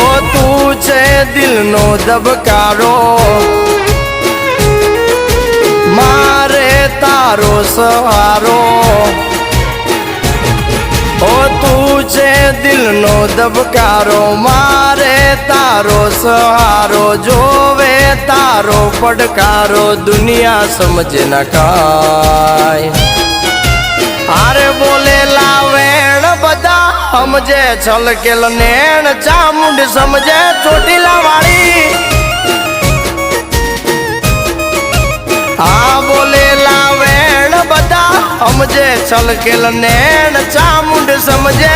ઓ તું છે દિલનો ધબકારો, મારે તારો સહારો. ઓ તું છે દિલનો ધબકારો, મારે તારો સહારો. જોવે તારો પડકારો, દુનિયા સમજે ન કાય. હારે બોલેલા વેણ બધા સમજે છલકેલ નેણ, ચામુંડ સમજે ચોટીલા વાળી. આ બોલેલા વેણ બધા સમજે છલકેલ નેણ, ચામુંડ સમજે